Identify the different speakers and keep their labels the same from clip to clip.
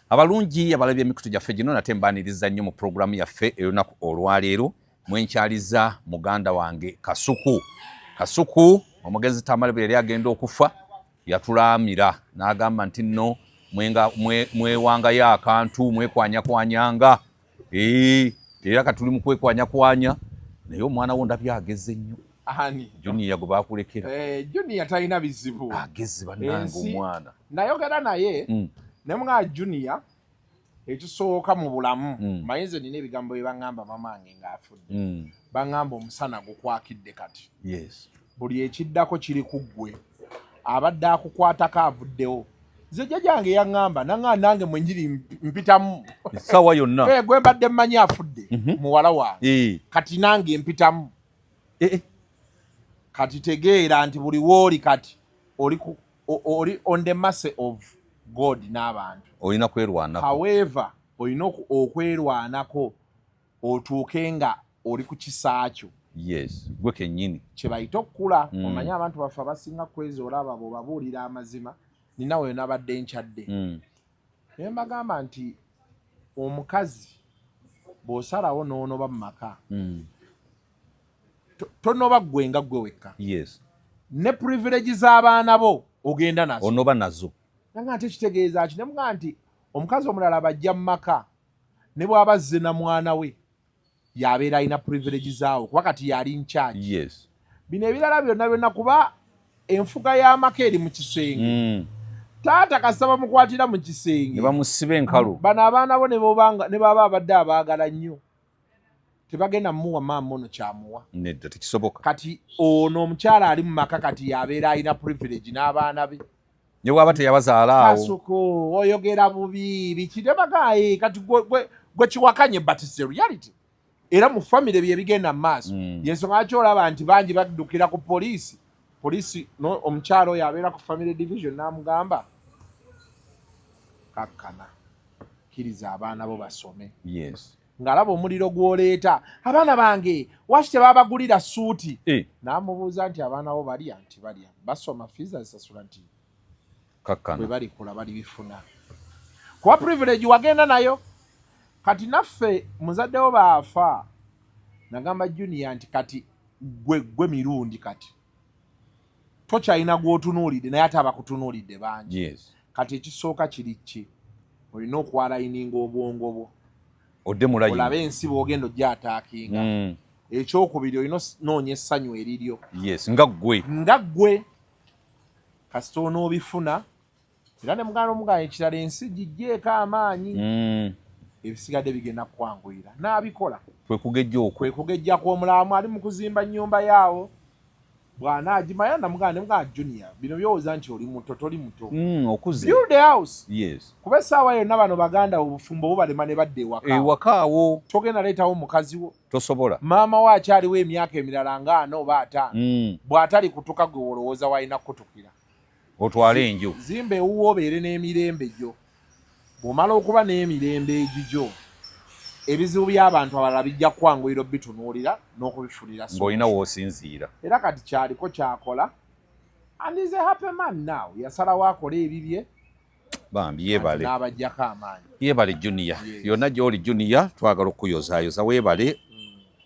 Speaker 1: Abalungi abalabye emikutu gyaffe gino nate mbaniriza nnyo mu programu yaffe eyonaku olwaleero mwenkyaliza muganda wange Kasuku omugezi Tamale yali agenda okufa yatulaamira n'agamba nti nno mwewangayo akantu mwekwanyakwanyanga era katuli mu kwekwanyakwanya naye omwana wo ndabye ageze nnyo Junior gwe bakulekera
Speaker 2: Junior talina bizibu
Speaker 1: agezi bannange omwana
Speaker 2: nayogera naye ne mwa Junior ekisooka mu bulamu mayinze nina ebigambo bye baŋŋamba mamange ng'afudde baŋŋamba omusana gukwakidde kati buli ekiddako kiri ku ggwe abadde akukwatako avuddewo nze jjajjange yaŋŋamba nange mwe njiri mpitamu
Speaker 1: essaawa yonna
Speaker 2: gwe mbadde mmanyi afudde muwala wange kati nange mpitamu kati tegeera nti buli wooli kati oli on the mercy of God n'abantu
Speaker 1: olina kwerwanako
Speaker 2: however olina okwerwanako otuuke nga oli ku kisaakyo
Speaker 1: gwe kennyini
Speaker 2: kye bayita okukula omanye abantu baffe abasinga kwezi olaba bw'obabuulira amazima nina weyo nabadde nkyadde naye mbagamba nti omukazi bw'osalawo n'onoba mu maka tonoba ggwe nga ggwe wekka ne privilege z'abaana bo ogenda nazo
Speaker 1: onoba nazo
Speaker 2: nga ate kitegeeza ki nemuga nti omukazi omulala bajja mu maka ne bw'aba azze na mwana we yabeera alina privilege zaawo kuba kati yali nkyaki bino ebirala byonna kuba enfuga y'amaka eri mu kisenge taata kasita bamukwatira mu kisenge
Speaker 1: ne bamusiba enkalu
Speaker 2: bano abaana bo ne baba abadde abaagala nnyo tebagenda muwa maama ono kyamuwa
Speaker 1: nedda tekisoboka
Speaker 2: kati ono omukyala ali mu maka kati yabeera alina privilege n'abaana be
Speaker 1: ne bw'aba teyabazaala awo
Speaker 2: Kasuku oyogera bubi bikidebagaye kati gwe kiwakanye but it's a reality era mu family bye bigenda mu maaso yensonga lwaki olaba nti bangi baddukira ku poliisi omukyalo oyo abeera ku family division n'amugamba kakkana kkiriza abaana bo basome ng'alaba omuliro gw'oleeta abaana bange waki tebabagulira suuti n'amubuuza nti abaana bo balya nti balya basoma fiza zisasula nti bwe balikula bali bifuna kuba privilege wagenda nayo kati naffe muzaddewo baafa nagamba Junior nti kati gwe mirundi kati tokyalina gw'otunuulidde naye ate abakutunuulidde bangi kati ekisooka kiri ki olina okwalayininga obwongo bwo olabe ensi bw'ogenda ojja ataakinga ekyokubiri olina noonya essanyu eriryo nga ggwe kasita onoobifuna era ne muganda omuganda ekirala ensi gijjeeko amaanyi ebisigadde bigenda kwanguyira n'abikola kwekugejja kw'omulamu ali mu kuzimba nnyumba yaawo bw'anaagimanya namuganda Junior bino byowooza nti oli muto toli muto build a house kuba essaawa yonna bano baganda obufumbo bubalema ne badda
Speaker 1: ewaka awo
Speaker 2: togenda leetawo mukazi wo
Speaker 1: tosobola
Speaker 2: maama we akyaliwo emyaka emirala nga 4 oba 5 bw'atali kutuka gwe olowooza walina kukutukira
Speaker 1: otwale enju
Speaker 2: zimba ewuwo obeere n'emirembe gyo bw'omala okuba n'emirembe egigyo ebizibu by'abantu abalala bijja kwanguyira bitunuulira n'okubifulira
Speaker 1: ng'olina w'osinziira
Speaker 2: era kati kyaliko kyakola and is a happy man now yasalawo akola ebibye
Speaker 1: bambi yeebale
Speaker 2: n'abajjako amaanyi
Speaker 1: yeebale Junior yonna gy'oli Junior twagala okuyozaayoza weebale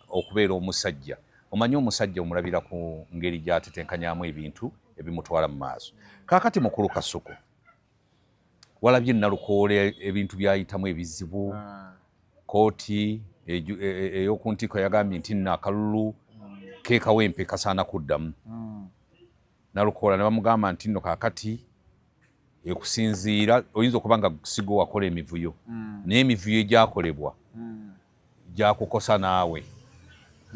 Speaker 1: okubeera omusajja omanyi omusajja omulabira ku ngeri gy'atetenkanyamu ebintu ebimutwala mu maaso kaakati mukulu Kasuku walabye nnalukoole ebintu byayitamu ebizibu kooti ey'oku ntiiko yagambye nti nno akalulu keekawempe kasaana kuddamu nalukoola ne bamugamba nti nno kaakati ekusinziira oyinza okuba nga sigo wakola emivuyo naye emivuyo egyakolebwa gyakukosa naawe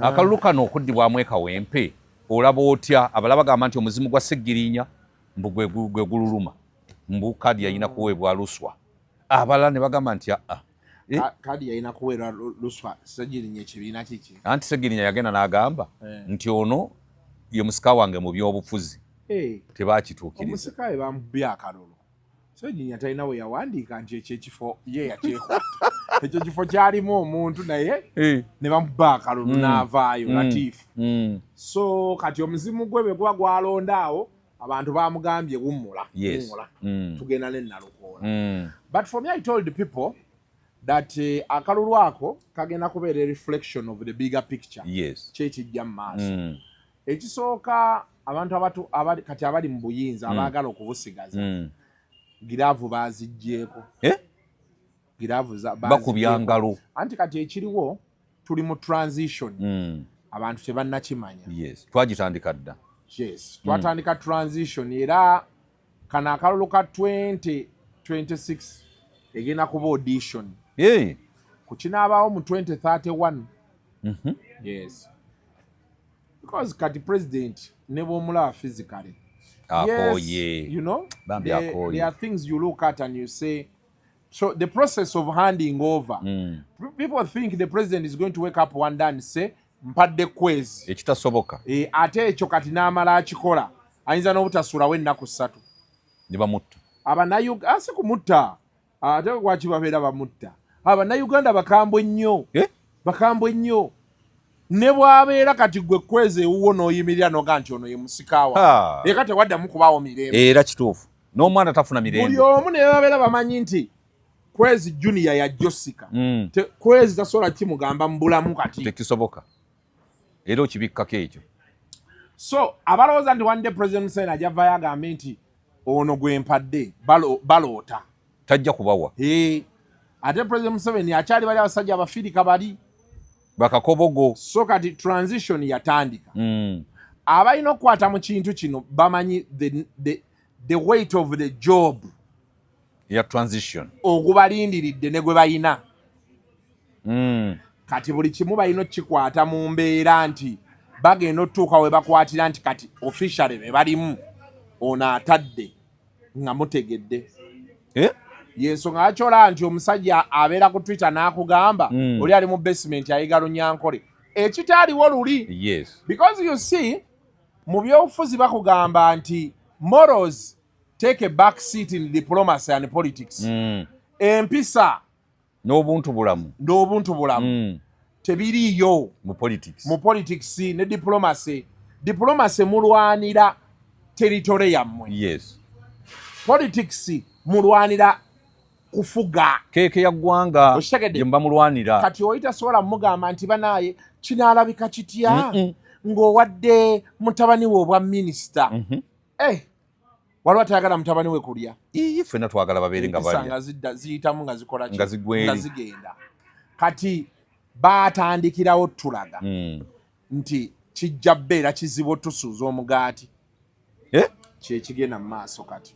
Speaker 1: akalulu kano okuddibwamu ekawempe olaba otya abalala bagamba nti omuzimu gwa Seggirinya mbu gwe gululuma mbu kadi yalina kuweebwa luswa abalala ne bagamba nti
Speaker 2: kadi yalina kuweebwa luswa Seggirinya ekibiina kiki
Speaker 1: anti Seggirinya yagenda n'agamba nti ono ye musika wange mu by'obufuzi tebakituukiriza
Speaker 2: omusika we bamubye akalulu Seggirinya talina we yawandiika nti ekyo ekifo ye yakyekwata ekyo kifo kyalimu omuntu naye ne bamubba akalulu n'avaayo latiifu so kati omuzimu gwe bwe guba gwalonda awo abantu bamugambye wummula tugenda ne Nalukoola. But for me I told the people that akalulu ako kagenda kubeera a reflection of the bigger picture kyekijja mu maaso. Ekisooka abantu kati abali mu buyinza abaagala okubusigaza giraavu baaziggyeko giraavu
Speaker 1: bakubya ngalo
Speaker 2: anti kati ekiriwo tuli mu transition abantu tebannakimanya
Speaker 1: twagitandika dda
Speaker 2: twatandika transition era kana akalulu ka 2026 egenda kuba audition ku kinaabaawo mu 2031 because kati president ne bw'omulaba physically you know there are things you look at and you say so the process of handing over people think the president is going to wake up one day and say mpadde kwezi
Speaker 1: ekitasoboka
Speaker 2: ate ekyo kati n'amala akikola ayinza n'obutasulawo ennaku 3
Speaker 1: ne bamutta
Speaker 2: asi kumutta ate lwaki babeera bamutta Abannayuganda bakambwe nnyo ne bwabeera kati gwe kwezi ewuwo n'oyimirira noga nti ono ye musikaawa eka tewaddamu kubaawo mirembe
Speaker 1: era kituufu n'omwana tafuna mirembe
Speaker 2: buli omu ne babeera bamanyi nti kwezi junior ya Josika kwezi tasobola kimugamba mu bulamu kati
Speaker 1: tekisoboka era okibikkako ekyo
Speaker 2: so abalowooza nti one day president Museveni ajavayo agambe nti ono gwe mpadde baloota
Speaker 1: tajja kubawa
Speaker 2: ate president Museveni akyali bali abasajja abafirika bali
Speaker 1: bakakobogo
Speaker 2: so kati transition yatandika abalina okukwata mu kintu kino bamanyi the weight of the job
Speaker 1: ya transition
Speaker 2: ogubalindiridde ne gwe bayina kati buli kimu balina okikwata mu mbeera nti bagenda otuuka we bakwatira nti kati officially be balimu ono atadde nga mutegedde yensonga yakyola nti omusajja abeera ku Twitter n'akugamba oli ali mu basement ayiga Lunyankole ekitaaliwo luli because you see mu byobufuzi bakugamba nti morals take a back seat in diplomacy and politics empisa
Speaker 1: n'obuntu
Speaker 2: bulamu tebiriiyo mu politics ne diplomacy mulwanira territory yammwe politics mulwanira kufuga
Speaker 1: keeke ya ggwanga gyemba mulwanira
Speaker 2: kati oyita sobola mugamba nti banaye kinaalabika kitya ng'owadde mutabani we obwa minisita waliwo atayagala mutabani we kulya
Speaker 1: ffenna twagala babeere nga balya
Speaker 2: ziyitamu nga zikola
Speaker 1: nga
Speaker 2: zigenda kati baatandikirawo tulaga nti kijja bbeera kizibu otusuuza omugaati kyekigenda mu maaso kati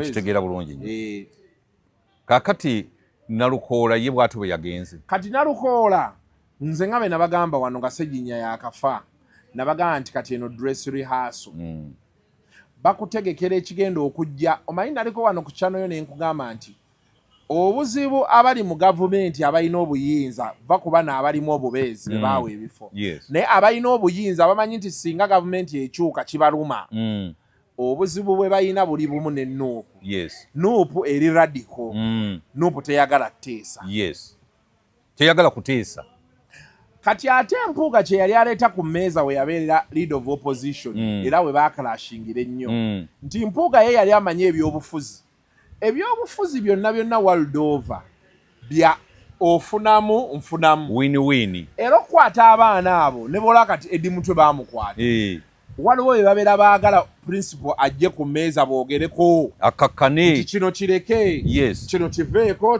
Speaker 1: kitegeera bulungi kakati Nalukoola ye bwatu bwe yagenze
Speaker 2: kati Nalukoola nze nga be nabagamba wano nga Sseginya yakafa nabagamba nti kati eno dress rehearsal bakutegekera ekigenda okujja omanyi naliko wano ku channel yo ne nkugamba nti obuzibu abali mu gavumenti abalina obuyinza bakuba n'abalimu obubeezi be baawa ebifo naye abalina obuyinza bamanyi nti singa gavumenti ekyuka kibaluma obuzibu bwe balina buli bumu ne Nuupu Nuupu eri radical Nuupu teyagala tteesa
Speaker 1: teyagala kuteesa
Speaker 2: kati ate Mpuuga kye yali aleeta ku mmeeza we yabeerera lead of opposition era we baakalashingire ennyo nti Mpuuga ye yali amanyi ebyobufuzi byonna world over bya ofunamu nfunamu
Speaker 1: win
Speaker 2: era okukwata abaana abo ne bola kati Edi Mutwe baamukwata waliwo we babeera baagala principal ajje ku mmeeza boogereko
Speaker 1: akakkane
Speaker 2: kino kireke kino kiveeko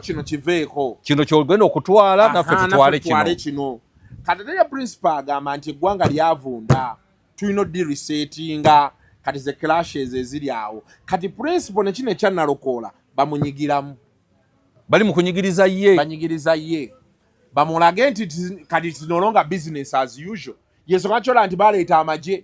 Speaker 1: kino kyogenda okutwala naffe tutwale
Speaker 2: kino kati ate principal agamba nti eggwanga lyavunda tulina odiresetinga kati ze clashes eziri awo kati principal ne kino ekya Nalukoola bamunyigiramu
Speaker 1: bali mu
Speaker 2: banyigiriza ye bamulage nti kati it's no longer business as usual yensonga kyola nti baleeta amagye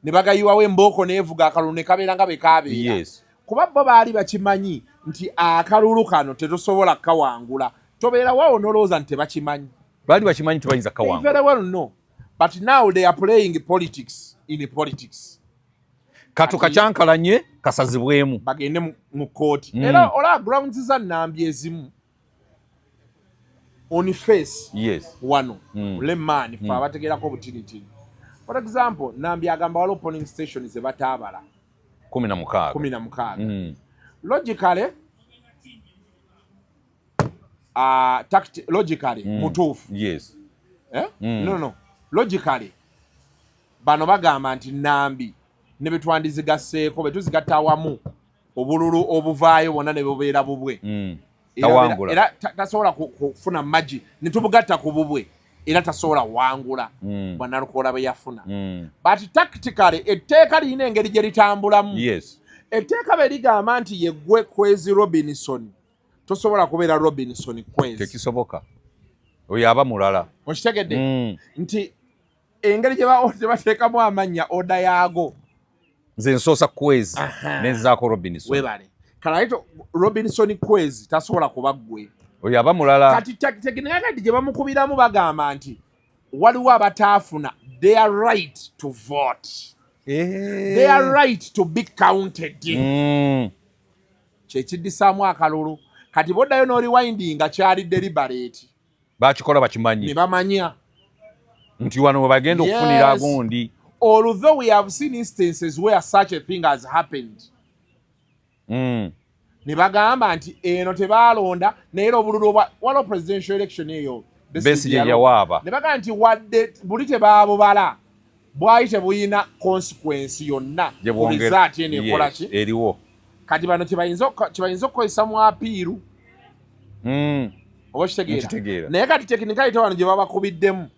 Speaker 2: ne bagayiwawo embooko neevuga akalulu ne kabeera nga bwe kaabeera kuba bo baali bakimanyi nti akalulu kano tetusobola kawangula tobeera waawo nolowooza nti tebakimanyi
Speaker 1: baali bakimanyi tebayinza kawangula
Speaker 2: very well no but now they are playing politics in politics
Speaker 1: katu kacyankalanye kasazibwemu
Speaker 2: bagende mu kooti era ola grounds za Nambi ezimu on face wano lemani fa abategerako butinitini for example Nambi agamba waliwo polling station ze bataabala 16 logically logically mutuufu no logically bano bagamba nti Nambi ne betwandizigasseeko betuzigatta awamu obululu obuvaayo bonna ne bubeera bubwe era tasobola kufuna magi ne tubugatta ku bubwe era tasobola wangula bwannalukoola bwe yafuna but tactically etteeka lirina engeri gye litambulamu etteeka be ligamba nti yeggwe Kwezi Robinson tosobola kubeera Robinson Kwezi
Speaker 1: tekisoboka oyo aba mulala
Speaker 2: okitegedde nti engeri gye bateekamu amannya oda yaago
Speaker 1: nze nsoosa Kwezi nezaako Robinson
Speaker 2: webale kalaito Robinson Kwezi tasobola kuba ggwe
Speaker 1: oyo aba mulala
Speaker 2: kati tekinakati gye bamukubiramu bagamba nti waliwo abataafuna their right to vote their right to be counted kyekiddisaamu akalulu kati boddayo n'oriwindinga kyali deliberate
Speaker 1: bakikola bakimanyi
Speaker 2: ne bamanya
Speaker 1: nti wano webagenda okufunira agundi
Speaker 2: although we have seen instances where such a thing has happened ne bagamba nti eno tebaalonda naye obululu waliwo presidential election eyo
Speaker 1: Besigye yawaaba
Speaker 2: ne bagamba nti wadde buli tebaabubala bwali tebuyina consequence yonna ku result eno ekola ki
Speaker 1: eriwo
Speaker 2: kati bano kibayinza okukozesa mu apiiru oba kitegeera naye kati tekinikali wano gye babakubiddemu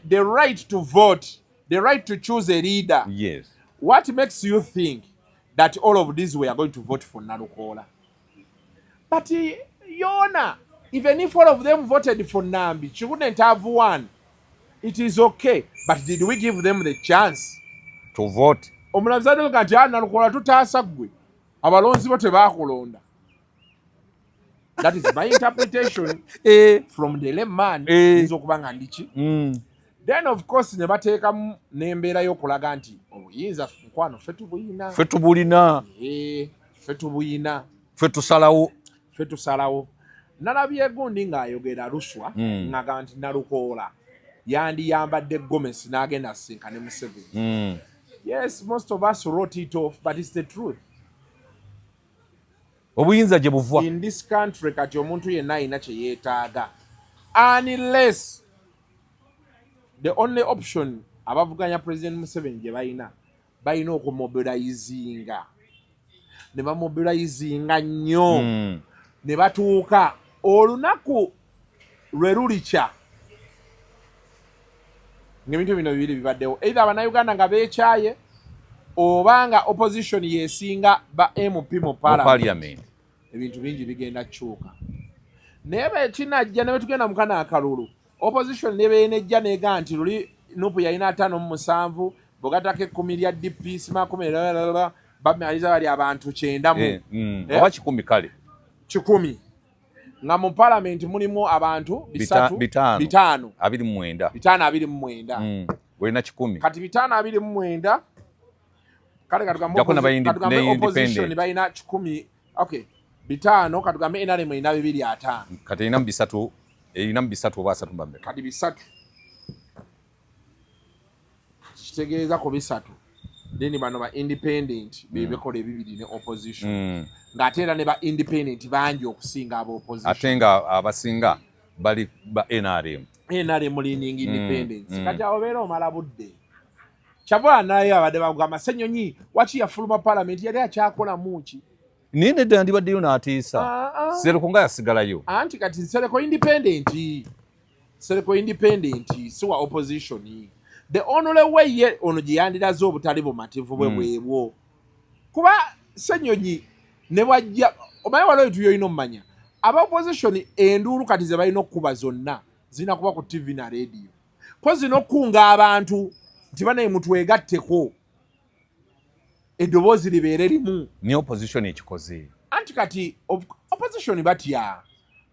Speaker 2: the right to vote, the right to choose a leader.
Speaker 1: Yes.
Speaker 2: What makes you think that all of these we are going to vote for Nalukoola? But Yona, even if all of them voted for Nambi, she wouldn't have won. It is okay. But did we give them the chance
Speaker 1: to vote?
Speaker 2: Omunazado kati Nalukoola tutaasa gwe. Abalonzi bo tebaakulonda. That is my interpretation from the layman okubanga ndiki. Then of course ne bateekamu n'embeera y'okulaga nti obuyinza nkwano ffe tubuyina. Ffe tusalawo. Nalabye gundi ng'ayogera Arusha ng'agamba nti Nalukoola yandiyambadde Gomez n'agenda asinkane Museveni. Yes, most of us wrote it off, but it's the truth.
Speaker 1: Obuyinza gye buva
Speaker 2: in this country kati omuntu yenna alina kye yeetaaga unless the only option abavuganya President Museveni gye balina okumobilizinga ne bamobilizinga nnyo ne batuuka olunaku lwe lulikya ng'ebintu bino bibiri bibaddewo either abannayuganda nga beekyaye obanga opposition yesinga ba MP mu parliament ebintu bingi bigenda kukyuka naye bekinajja ne betugenda mu kana akalulu opposition ne beenejja neega nti luli nupu yalina 57 bogatako 10 lya DP sima 10 bamaliza bali abantu 9
Speaker 1: oba 10 kale
Speaker 2: 10 nga mu parliament mulimu abantu 529
Speaker 1: wena 10
Speaker 2: kati 529 kale katugambe opposition balina 10 okay 5 katugambe NRM ina 2
Speaker 1: kati ina 3 ina 3 oba 3 mbambe
Speaker 2: kati 3 kitegeeza ko 3 then bano ba independent bebekola 2 ne opposition ng'ate era ne ba independent bangi okusinga aba opposition
Speaker 1: ate nga abasinga bali ba NRM
Speaker 2: leaning independence kati obeera omala budde Chabwa naye abadde bagamba Ssenyonyi waki yafuluma parliament yali akyakola muki
Speaker 1: nine dandi baddeyo n'atiisa Sereko nga yasigalayo
Speaker 2: anti kati Sereko independent siwa opposition the only way ye ono gye yandiraze obutali bumativu bwebwo kuba Ssenyonyi ne bwajja omanyi waliwo ebitu by'olina omumanya aba opposition enduulu kati ze balina okukuba zonna zirina kuba ku TV na radio ko zina okukunga abantu nti banaye mutwegatteko eddoboozi libeere limu
Speaker 1: ni opposition ekikoze
Speaker 2: anti kati opposition batya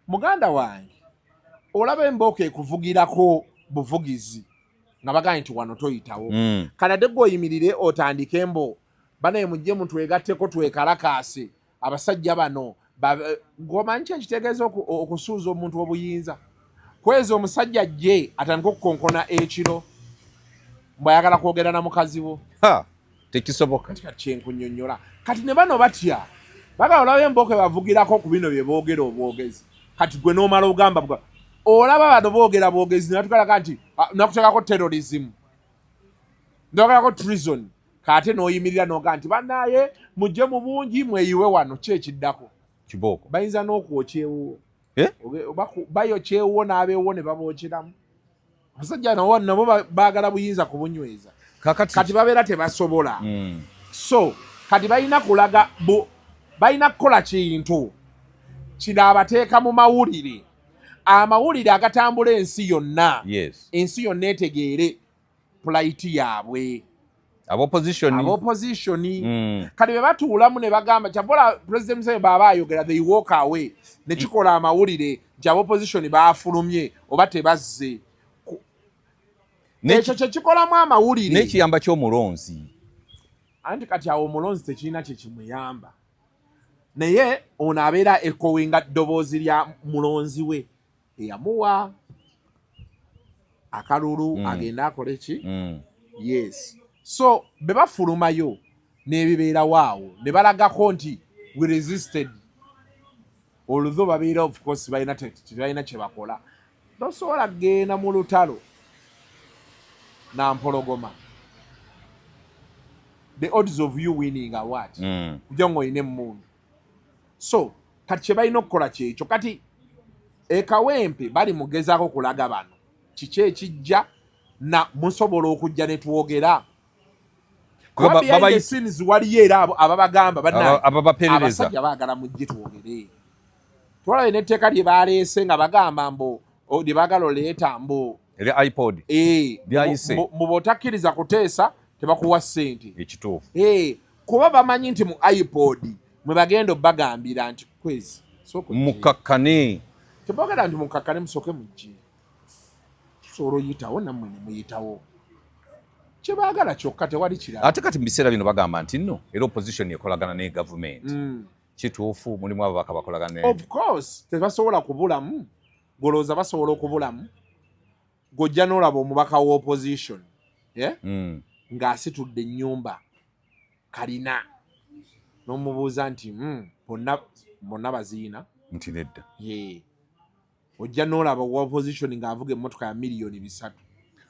Speaker 2: muganda wange olaba embooko ekuvugirako buvugizi nga bagamba nti wano toyitawo kanadde gweoyimirire otandike embo banaye mujje mutwegatteko twekalakaase abasajja bano ng'omanyi ki ekitegeeza okusuuza omuntu obuyinza kweza omusajja ajje atandika okukonkona ekiro mbwayagala kwogera na mukazi wo
Speaker 1: tekisoboka
Speaker 2: kyenkunyonnyola kati ne bano batya bagala olaba embooke bavugirako ku bino bye boogera obwogezi kati gwe n'omala ogamba olaba bano boogera bwogezi natukalaka nti nakuteekako terrorism nakuteekako treason kate n'oyimirira n'oga nti bannaaye mujje mu bungi mweyiwe wano ki ekiddako
Speaker 1: kibooko
Speaker 2: bayinza n'okwokyewo bayokyewo n'abeewo ne babookeramu abasajja nabo baagala buyinza kubunyweza kati babeera tebasobola so kati balina kulaga balina kukola kintu kino abateeka mu mawulire amawulire agatambula ensi yonna ensi yonna etegeere pulaiti yaabwe aboppositioni kati bwe batuulamu ne bagamba kyabola President Museveni baaba ayogera they walk away ne kikola amawulire nti abopposition baafulumye oba tebazze ekyo kyekikolamu amawulire
Speaker 1: n'ekiyamba ky'omulonzi
Speaker 2: anti kati awo omulonzi tekirina kyekimuyamba naye ono abeera ekowenga ddoboozi lya mulonzi we eyamuwa akalulu agenda akole ki yes so be bafulumayo n'ebibeerawo awo ne balagako nti we resisted oludho babeera of course balina kye bakola tosobola kgenda mu lutalo nampologoma the odds of you winning are what kuja ng'oyina emmundu so kati kye balina okukola kyekyo kati ekawempe bali mugezaako kulaga bano kiki ekijja na musobola okujja ne twogera scenes waliyo era abo ababagamba abasajja baagala mujje twogere twalabe n'etteeka lye baleese nga bagamba mbu lye baagala oleeta mbu
Speaker 1: iPod
Speaker 2: mu botakkiriza kuteesa tebakuwa ssente
Speaker 1: ekituufu
Speaker 2: kuba bamanyi nti mu iPod mwe bagenda obbagambira nti kwezi
Speaker 1: mukakkane
Speaker 2: tebogera nti mukakkane musooke mujje tusobola oyitawo nammwe ne muyitawo kyebaagala kyokka tewali kirala
Speaker 1: ate kati mu biseera bino bagamba nti nno era opposition ekolagana ne gavumenti kituufu mulimu ababaka bakolagana
Speaker 2: of course tebasobola kubulamu golooza basobola okubulamu gojja n'olaba omubaka wa opposition ng'asitudde ennyumba kalina n'omubuuza nti bonna baziina
Speaker 1: nti nedda
Speaker 2: ojja n'olaba wa opposition ng'avuga emmotoka ya miliyoni 3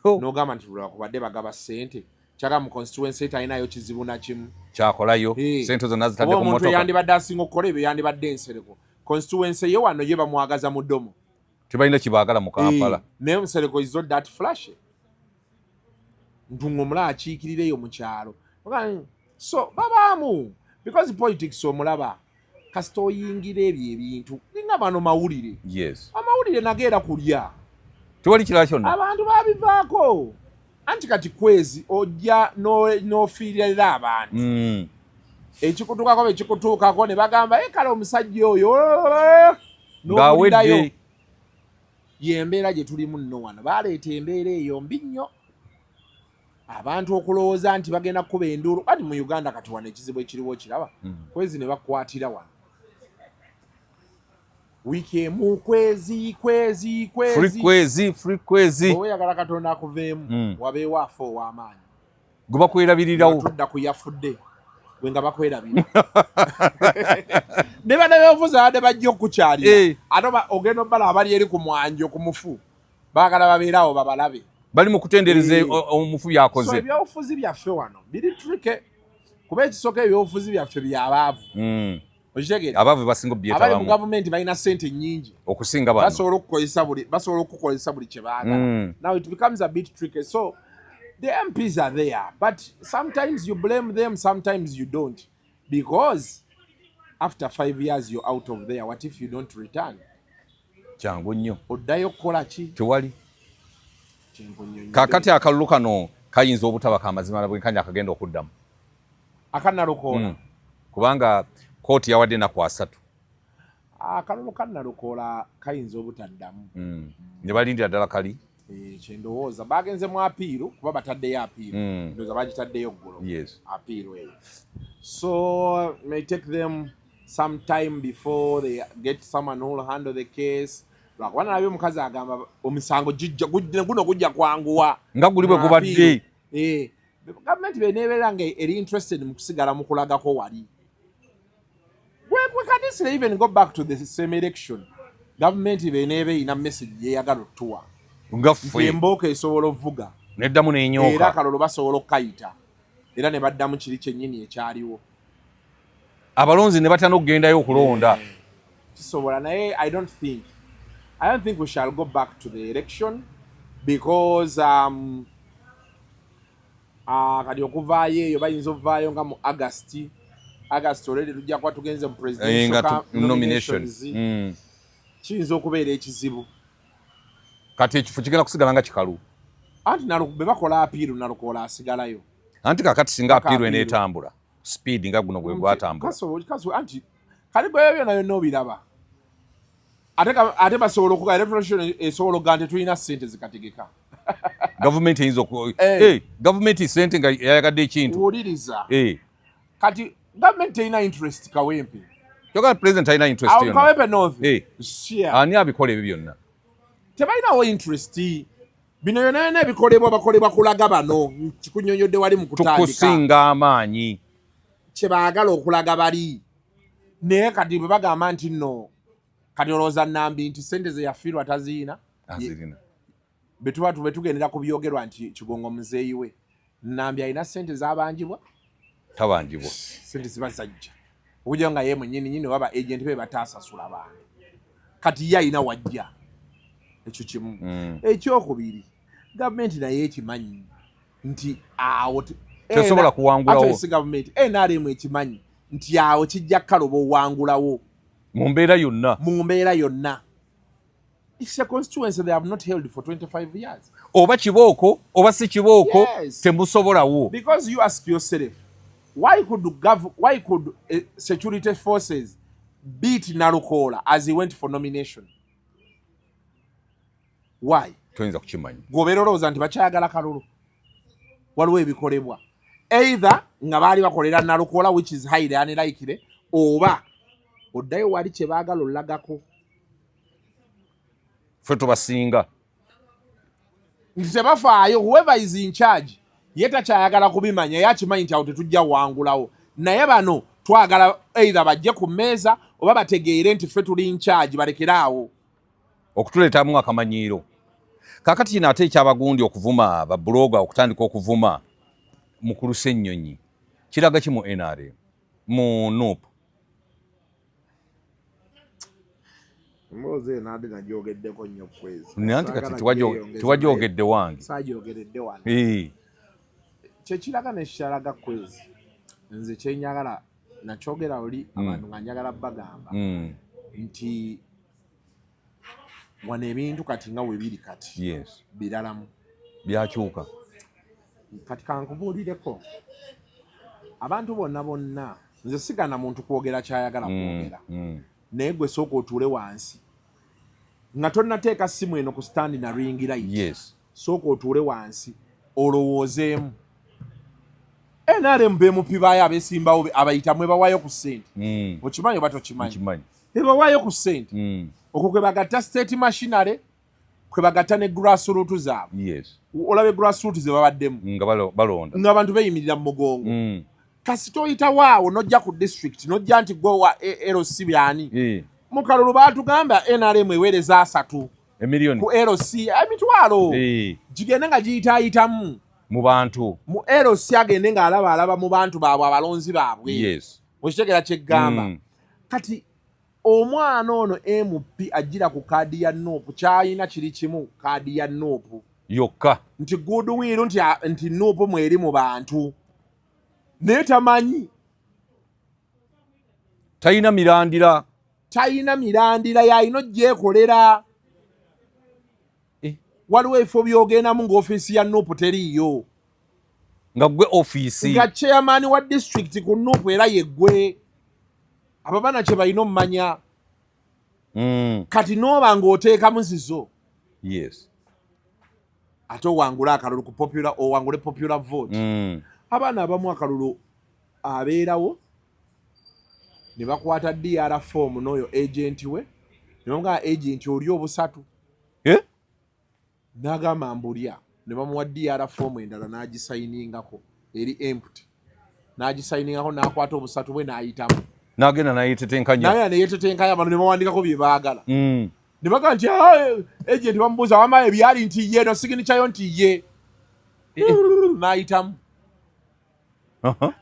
Speaker 2: n'ogamba nti lwakubadde bagaba ssente kyaka mu constituency talinayo kizibu na kimu
Speaker 1: kyakolayo ssente zonna zitadde ku mmotoka
Speaker 2: omuntu eyandibadde asinga okukola ebyo yandibadde ensereko constituency ye wano ye bamwagaza mu ddomo
Speaker 1: tebalina kibaagala mu Kampala
Speaker 2: naye omusereko is not that flash ntungo omulala akiikirireyo mu kyalo so babaamu because politics omulaba kasita oyingira ebyo ebintu linga bano mawulire amawulire nageera kulya
Speaker 1: tewali kirala kyonna
Speaker 2: abantu babivaako anti kati kwezi ojja n'ofiirira abantu ekikutuukako bekikutuukako ne bagamba kale omusajja oyo
Speaker 1: ng'awedde
Speaker 2: yembeera gye tulimu nno wano baleeta embeera eyo mbi nnyo abantu okulowooza nti bagenda kukuba enduulu kati mu Uganda kati wano ekizibu ekiriwo kiraba kwezi ne bakwatira wano wiiki emu kwezi oyagala Katonda akuveemu wabeewo afa ow'amaanyi
Speaker 1: gwe bakwerabirirawo
Speaker 2: tudda ku yafudde gwe nga bakwerabira ne bana beofuzi abadde bajja okukukyalira ate ogenda obbala abali eri ku mwanjo ku mufu baagala babeerawo babalabe
Speaker 1: bali mu kutendereza omufu byakoze
Speaker 2: so ebyobufuzi byaffe wano biri trike kuba ekisooka ebyobufuzi byaffe byabaavu okitegeera
Speaker 1: abaavu basinga obyetabamu
Speaker 2: abali mu gavumenti balina ssente nnyingi
Speaker 1: okusinga bano
Speaker 2: basobola okukozesa buli kye baagala now it becomes a bit tricky so the MPs are there but sometimes you blame them sometimes you don't because after 5 years you're out of there what if you don't return
Speaker 1: kyangu nnyo
Speaker 2: oddayo kukola ki
Speaker 1: tewali kakati akalulu kano kayinza obutaba kamazima bwenkanya akagenda okuddamu
Speaker 2: akanalukoola
Speaker 1: kubanga kooti yawadde ennaku 3
Speaker 2: akalulu kannalukoola kayinza obutaddamu
Speaker 1: ne balindira ddala kali
Speaker 2: kyendowooza bagenze mu apiiru kuba bataddeyo apiiru ndowooza bagitaddeyo ggulo apiiru eyo so may take them some time before they get someone who will handle the case lwakuba nalabye omukazi agamba omusango guno gujja kwanguwa
Speaker 1: nga guli bwe gubadde
Speaker 2: Government benebeera nga eri interested mu kusigala mu kulagako wali. We can easily even go back to the same election. Government beneebe ina message yeyagala otuwa.
Speaker 1: Ngaffe.
Speaker 2: Embooko esobola ovuga.
Speaker 1: Neddamu n'enyooka.
Speaker 2: Era akalolo basobola okukayita. Era ne baddamu kiri kyennyini ekyaliwo.
Speaker 1: Abalonzi ne batana okugendayo okulonda.
Speaker 2: Kisobola naye I don't think we shall go back to the election because kati okuvaayo eyo bayinza okuvaayo nga mu August already tujja kuba tugenze mu presidential nominations. Kiyinza okubeera ekizibu.
Speaker 1: Kati ekifo kigenda kusigala nga kikalu.
Speaker 2: Anti be bakola apiiru Nalukola asigalayo.
Speaker 1: Anti kakati singa apiiru eneetambula speed nga guno gwe gwatambula.
Speaker 2: Anti kali gwe byonna byonna obiraba. Ate basobola okuga electoral esobola okuga nti tulina ssente zikategeka.
Speaker 1: Government eyinza government sente nga yayagadde ekintu.
Speaker 2: Wuliriza. Kati government eyina interest Kawempe.
Speaker 1: Kyokka president ayina interest yonna.
Speaker 2: Kawempe North.
Speaker 1: Ani abikola ebyo byonna?
Speaker 2: Tebalinawo interest. Bino byonna bakolebwa kulaga bano. Kikunyonyodde wali mu kutandika.
Speaker 1: Tukusinga amaanyi.
Speaker 2: Kye baagala okulaga bali. Naye kati bwe bagamba nti nno kati olowooza Nambi nti ssente ze yafiirwa taziina.
Speaker 1: Azirina.
Speaker 2: Betuba tugendera ku byogerwa nti Kigongo muzeeyi we. Nambi alina ssente z'abanjibwa?
Speaker 1: Tabanjibwa.
Speaker 2: Ssente ziba zajja. Okujja nga ye mwennyini waba agent be bataasasula bantu. Kati ye alina wajja. Ekyo kimu. Ekyokubiri, gavumenti naye ekimanyi nti awo
Speaker 1: tesobola kuwangulawo.
Speaker 2: Ate si gavumenti NRM ekimanyi nti awo kijja kaloba owangulawo.
Speaker 1: Mu mbeera yonna.
Speaker 2: It's a constituency they have not held for 25 years.
Speaker 1: Oba kibooko oba si kibooko temusobolawo.
Speaker 2: Because you ask yourself, why could security forces beat Nalukola as he went for nomination? Why?
Speaker 1: Toyinza kukimanyi.
Speaker 2: Gobeera olowooza nti bakyayagala kalulu. Waliwo ebikolebwa. Either nga baali bakolera Nalukola which is highly unlikely, oba oddayo wali kye baagala olagako.
Speaker 1: Ffe tubasinga.
Speaker 2: Nti tebafaayo, whoever is in charge ye takyayagala kubimanya, ye akimanyi nti awo tetujja wangulawo. Naye bano twagala either bajje ku mmeeza oba bategeere nti ffe tuli in charge balekere awo.
Speaker 1: Okutuleetamu akamanyiiro. Kaakati kino ate ekyabagundi okuvuma babulooga okutandika okuvuma mu kulusa ennyonyi. Kiraga ki mu NRM? Mu NUP?
Speaker 2: Mboze nade najyogeddeko nnyo kwezi.
Speaker 1: Nanti kati tiwagyogedde wange.
Speaker 2: Saagyogeredde wange. Kyekiraga nekyalaga kwezi. Nze kyenyagala nakyogera oli abantu nga njagala bagamba nti wano ebintu kati nga we biri kati biralamu
Speaker 1: byakyuka.
Speaker 2: Kati kankubuulireko abantu bonna nze sigana muntu kwogera kyayagala kwogera naye gwe sooka otuule wansi nga tonnateeka simu eno ku standi na ring light. Sooka otuule wansi olowoozeemu. NRM bemupi baayo abeesimbawo abayitamu ebawaayo ku ssente. Okimanyi oba tokimanyi? Ebawaayo ku ssente. Okwo kwe bagatta state machinery, kwe bagatta ne grassroots zaabwe. Olabe grassroots ze babaddemu.
Speaker 1: Nga balonda.
Speaker 2: Nga abantu beeyimirira mu mugongo. Kasita oyitawo awo n'ojja ku district n'ojja nti gwe wa LC byani. Mu kalulu baatugamba NRM eweereza 3
Speaker 1: emiliyoni
Speaker 2: ku LC emitwalo. Gigende nga giyitaayitamu.
Speaker 1: Mu bantu.
Speaker 2: Mu LC agende nga alaba mu bantu baabwe abalonzi baabwe. Okitegera kyeggamba. Kati omwana ono MP agira ku kaadi ya NUP kyayina kiri kimu, kaadi ya NUP
Speaker 1: yokka.
Speaker 2: Nti goodwill nti NUP mweri mu bantu. Naye tamanyi.
Speaker 1: Tayina
Speaker 2: mirandira yayina ogyekolera. Waliwo ebifo byogendamu ng'ofiisi ya NUP teriiyo.
Speaker 1: Nga gwe ofiisi.
Speaker 2: Nga chairman wa district ku NUP era yeggwe. Ababana kye balina omumanya. Kati n'oba ng'oteekamu zizo. Ate owangula akalulu ku owangule popular vote. Abaana abamu akalulu abeerawo ne bakwata DR form n'oyo agent we. Ne bamugamba agent oli obusatu. N'agamba mbulya. ne bamuwa DR form endala n'agisayiningako eri empty n'agisayiningako n'akwata obusatu bwe n'ayitamu
Speaker 1: n'agenda
Speaker 2: neyetetenkanya bano ne bawandikako bye baagala ne baga nti agent bamubuuza wama ebyali nti ye no signature nti ye n'ayitamu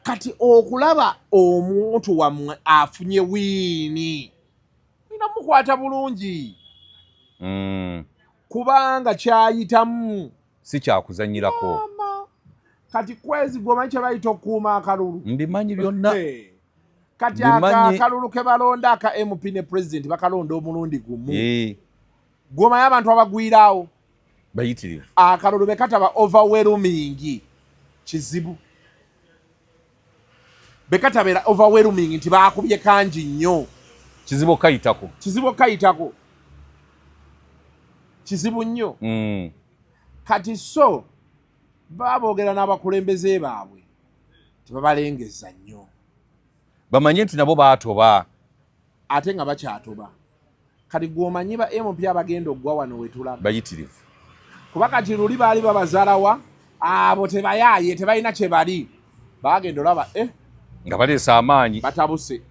Speaker 2: kati okulaba omuntu wammwe afunye wiini ina mukwata bulungi kubanga kyayitamu
Speaker 1: si kyakuzanyirako
Speaker 2: kati kwezi gomanyi kye bayita okukuuma akalulu
Speaker 1: mbimanyi byonna
Speaker 2: kati akalulu ke balonda aka MP ne president bakalonda omulundi gumu gomanyi abantu abagwiraawo
Speaker 1: bayitirivu
Speaker 2: akalulu bekataba overwhelming kizibu bekatabera overwhelming nti baakubye kangi nnyo
Speaker 1: kizibu kayitako kizibu nnyo kati so baboogera n'abakulembeze baabwe tebabalengeza nnyo bamanye nti nabo baatoba
Speaker 2: ate nga bakyatoba kati gwomanyi ba MP abagenda oggwa wano wetulaba
Speaker 1: bayitirivu
Speaker 2: kuba kati luli baali babazaalawa abo tebayaaye tebalina kye bali bagenda olaba
Speaker 1: nga baleesa amaanyi
Speaker 2: batabuse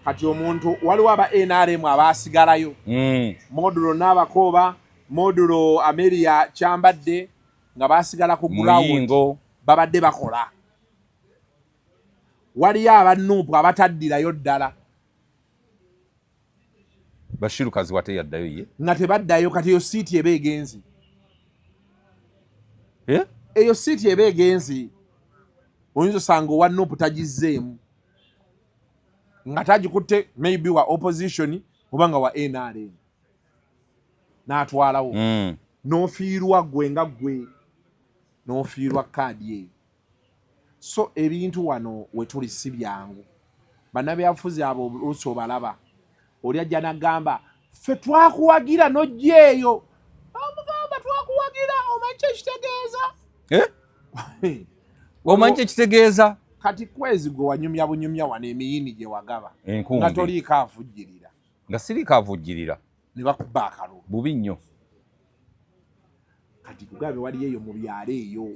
Speaker 2: kati omuntu waliwo aba NRM abaasigalayo modulo n'abakooba modulo Ameria kyambadde nga baasigala ku ground babadde bakola waliyo abanuupu abataddirayo ddala
Speaker 1: bashirukazi wate yaddayo ye
Speaker 2: nga tebaddayo kati eyo siiti eba egenzi eyo siiti eba egenzi oyinza osanga owa nuupu tagizzeemu nga tagikutte maybe wa opposition oba nga wa NRM n'atwalawo n'ofiirwa gwe nga gwe n'ofiirwa kaadi eyo so ebintu wano wetuli si byangu bannabyabufuzi abo oluusi obalaba oli ajja n'agamba ffe twakuwagira n'ojja eyo amugamba twakuwagira omanyi kyekitegeeza
Speaker 1: omanyi kyekitegeeza
Speaker 2: kati kwezi gwe wanyumya bunyumya wano emiyini gye wagaba nga toliiko avujjirira
Speaker 1: nga siriiko avujjirira
Speaker 2: ne bakuba akalulu
Speaker 1: bubi nnyo
Speaker 2: kati kugambe waliyo eyo mu byalo eyo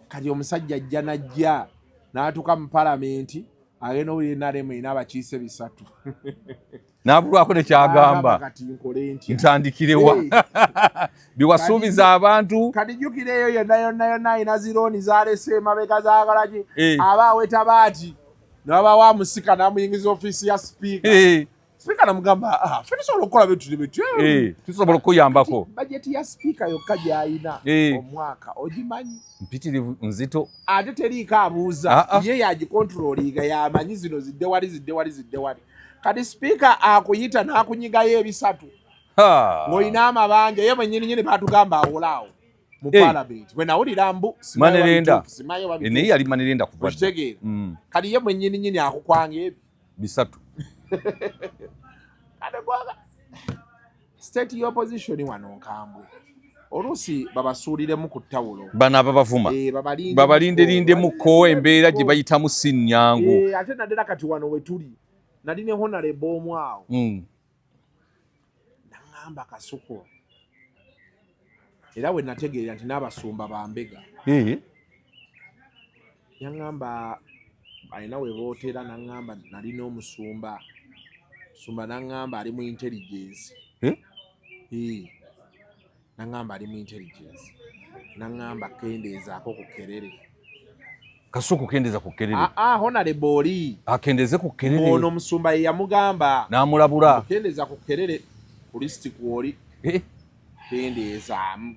Speaker 2: kati omusajja ajja najja n'atuuka mu palamenti agenda owulira NRM erina abakiise 3
Speaker 1: n'abulwako nekyagamba ntandikirewa biwasuubiza abantu
Speaker 2: kati jjukira eyo yonna ayina zirooni zalese emabega zagalaki aba aweta baati nababawo amusika n'amuyingiza ofiisi ya sipiika sipiika namugamba ffe tusobola okukola betuli
Speaker 1: tusobola okuyambako
Speaker 2: bajeti ya sipiika yokka gy'ayina omwaka ogimanyi
Speaker 1: mpitirivu nzito
Speaker 2: ate teriiko abuuza ye yagikontroliga yamanyi zino zidde wali kati sipiika akuyita n'akunyigayo 3 ng'olina amabanja ye mwennyini baatugamba awolaawo mu palamenti bwe nawulira mbu
Speaker 1: manerenda naye yali manerenda kuva
Speaker 2: kitegeera kati ye mwennyini akukwanga ebyo
Speaker 1: 3
Speaker 2: state y'opposition wano nkambwe oluusi babasuuliremu ku ttawulo
Speaker 1: bano ababavuma babalinderindemukko embeera gye bayitamu si nnyangu
Speaker 2: ate naddala kati wano wetuli nali ne honorable omu awo naŋŋamba Kasuku era bwe nategeera nti n'abasumba bambega yaŋŋamba alina we bootera naŋŋamba nali n'omusumba naŋŋamba ali mu intelligence naŋŋamba ali mu intelligence naŋŋamba kendeezaako ku Kerere
Speaker 1: Kasuku kendeeza ku Kerere
Speaker 2: honorable oli
Speaker 1: akendeeze ku Kerere
Speaker 2: ono omusumba ye yamugamba
Speaker 1: n'amulabula
Speaker 2: kendeeza ku Kerere ku lisiti kwoli kendeezaamu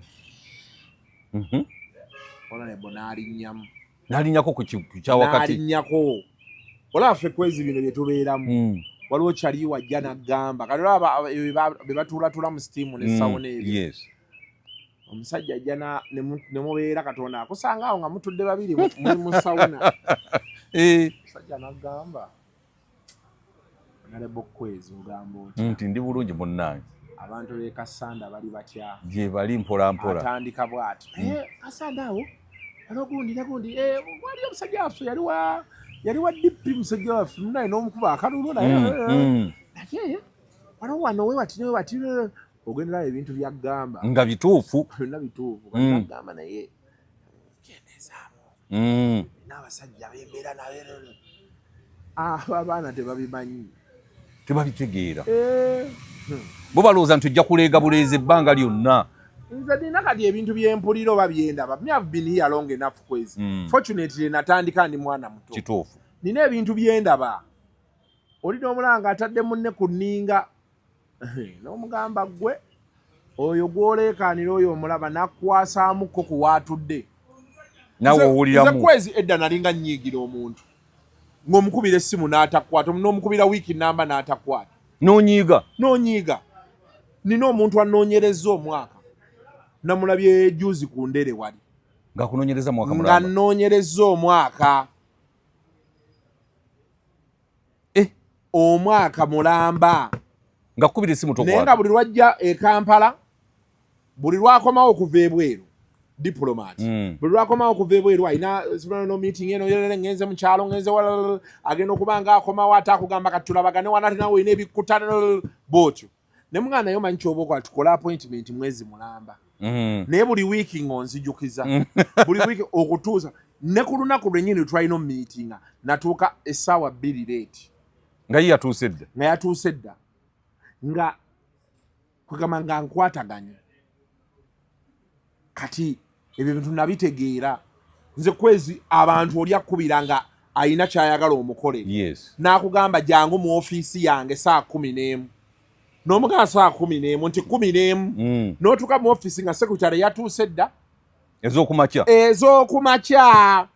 Speaker 2: honorable n'alinnyamu
Speaker 1: ku kyawakati
Speaker 2: n'alinnyako olaba ffe kwezi bino bye tubeeramu waliwo kyali wajja n'agamba kati olaba be batuulatula mu sitiimu n'essawo n'ebyo omusajja ajja ne mubeera Katonda akusanga awo nga mutudde babiri muli mu sawuna omusajja n'agamba honorable kwezi ogamba
Speaker 1: nti ndi bulungi munnange
Speaker 2: abantu b'e Kasanda bali batya
Speaker 1: gye bali mpolampola
Speaker 2: atandika bw'ati Kasanda awo gundi wali omusajja waffe yali wa DP musajja waffe naye n'omukuba akalulu naye wano we wati ogendera ebintu byagamba
Speaker 1: nga bituufu
Speaker 2: byonna bituufu bagamba naye kendezaamu n'abasajja bembeera nabe abo abaana tebabimanyi
Speaker 1: tebabitegeera bo balowooza nti ojja kuleega buleezi ebbanga lyonna.
Speaker 2: Nze nina kati ebintu byempulira oba byendaba. Me have been here long enough kwezi. Fortunately natandika ndi mwana muto.
Speaker 1: Kituufu.
Speaker 2: Nina ebintu byendaba. Oli n'omulanga atadde munne ku nninga n'omugamba gwe oyo gw'oleekaanira oyo omulaba nakwasaamuko ku waatudde.
Speaker 1: Nawe owuliramu.
Speaker 2: Nze kwezi edda nalinga nnyiigira omuntu. Ng'omukubira essimu n'atakwata, n'omukubira wiiki namba n'atakwata. N'onyiiga. Nina omuntu anoonyereza omwaka. Namulabye juzi ku ndere wali.
Speaker 1: Nga kunoonyereza mwaka mulamba.
Speaker 2: Nga nnoonyereza omwaka. Omwaka mulamba.
Speaker 1: Nga kubira essimu tokwata.
Speaker 2: Naye nga buli lwajja e Kampala, buli lwakomawo okuva ebweru. Diplomat. Buli lwakomawo okuva ebweru alina no meeting eno ngenze mu kyalo ngenze agenda okuba nga akomawo ate akugamba kati tulabagane wanati nawe olina ebikutano bwotyo. Ne muganda naye omanyi kyoba okola tukola appointment mwezi mulamba. Naye buli wiiki ng'onzijukiza. Buli wiiki okutuusa ne ku lunaku lwennyini twalina meeting natuuka essaawa 2 late.
Speaker 1: Nga ye yatuuse dda.
Speaker 2: Nga yatuuse dda. Nga kwegamba nga nkwataganya. Kati ebyo bintu nabitegeera. Nze kwezi abantu oli akkubira nga ayina kyayagala omukole.
Speaker 1: Yes.
Speaker 2: N'akugamba jangu mu ofiisi yange saa 11. N'omugamba saa 11 nti 11. N'otuuka mu ofiisi nga secretary yatuuse dda. Ez'okumakya.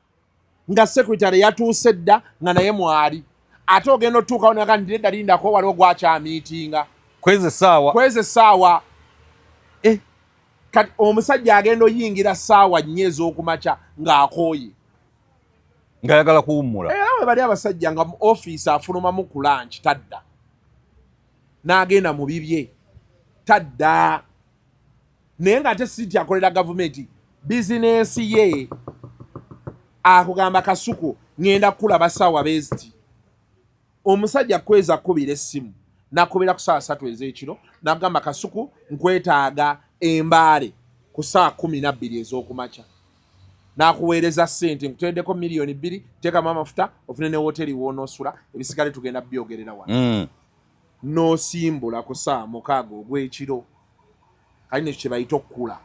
Speaker 2: Nga secretary yatuuse dda nga naye mwali. Ate ogenda otuukawo naga nti nedda lindako waliwo gwakyamiitinga. Kwezi essaawa. Kati omusajja agenda oyingira ssaawa 4 ez'okumakya ng'akooye.
Speaker 1: Ng'ayagala kuwummula.
Speaker 2: Era bwe bali abasajja nga mu ofiisi afulumamu ku lunch tadda. N'agenda mu bibye. Tadda. Naye ng'ate siiti akolera gavumenti. Bizinensi ye. Akugamba Kasuku ngenda kulaba ssaawa beeziti. Omusajja kweza kubira essimu. Nakubira ku ssaawa 3 ez'ekiro. N'agamba Kasuku nkwetaaga embaale ku ssaawa 12 ez'okumakya. N'akuweereza ssente nkuteddeko miliyoni 2 teekamu amafuta ofune ne woteri w'onoosula ebisigale tugenda byogerera wano. N'osimbula ku ssaawa 6 ogw'ekiro. Kali nekyo kye bayita okukula.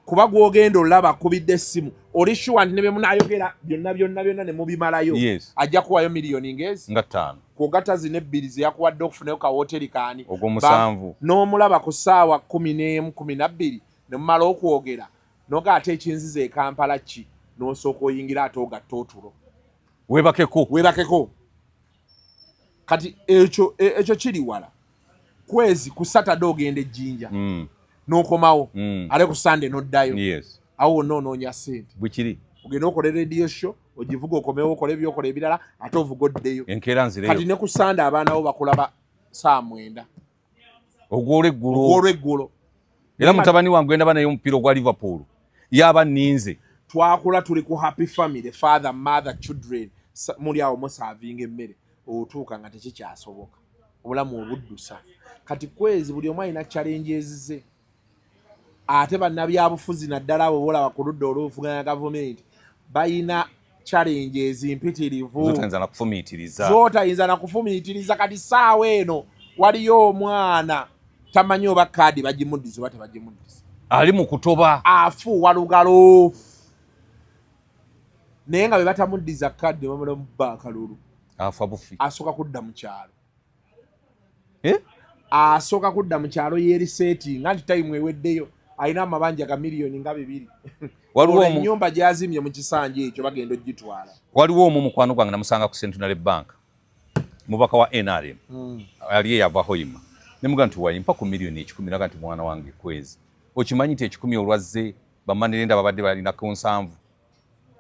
Speaker 2: Kuba gw'ogenda olaba akubidde essimu oli sure nti ne bye munaayogera byonna ne mubimalayo. Ajja kuwaayo miliyoni ngezi
Speaker 1: nga 5.
Speaker 2: Kwogata zino 2 ze yakuwadde okufunayo ka woteri kaani.
Speaker 1: Ogw'omusanvu.
Speaker 2: N'omulaba ku ssaawa 11, 12 ne mumala okwogera. Noga ate ekinziza e Kampala ki n'osooka oyingira ate ogatta otulo. Weebakeko. Kati ekyo kiri wala. Kwezi ku Saturday ogenda Ejjinja. N'okomawo. Ale ku Sunday n'oddayo. Awo wonna onoonya ssente.
Speaker 1: Bwekiri.
Speaker 2: Ogenda okola radio show, ogivuga okomewo okole ebyokola ebirala ate ovuga oddeyo.
Speaker 1: Enkeera nzireyo.
Speaker 2: Kati ne ku Sunday abaana bo bakulaba saa 9.
Speaker 1: Ogw'olweggulo. Era mutabani wange ndaba naye omupiira ogwa Liverpool. Yaba nninze.
Speaker 2: Twakula tuli ku happy family, father, mother, children. Muli awo musaavinga emmere. Otuuka nga tekikyasoboka. Obulamu obuddusa. Kati kwezi buli omu alina challenges ze. Ate bannabyabufuzi naddala abo bolaba ku ludda olw'obuvuganya gavumenti balina challenges mpitirivu. Zotayinza na kufumiitiriza. Kati ssaawa eno waliyo omwana tamanyi oba kaadi bagimuddiza oba tebagimuddiza.
Speaker 1: Ali mu kutoba.
Speaker 2: Afuuwa lugalo. Naye nga bwe batamuddiza kaadi bamula mu baakalulu.
Speaker 1: Afa bufi.
Speaker 2: Asooka kudda mu kyalo. Asooka kudda mu kyalo yeeriseetinga nti tayimu eweddeyo. Alina amabanja ga miliyoni nga 2. Waliwo ennyumba gy'azimbye mu kisanja ekyo bagenda ogitwala.
Speaker 1: Waliwo omu mukwano gwange namusanga ku Centenary Bank. Mubaka wa NRM. Ali yavaho yima. Nemuga nti wayimpa ku miliyoni 10 naga nti mwana wange kwezi. Okimanyi nti 10 olwazze bamanirenda babadde balina ku 7.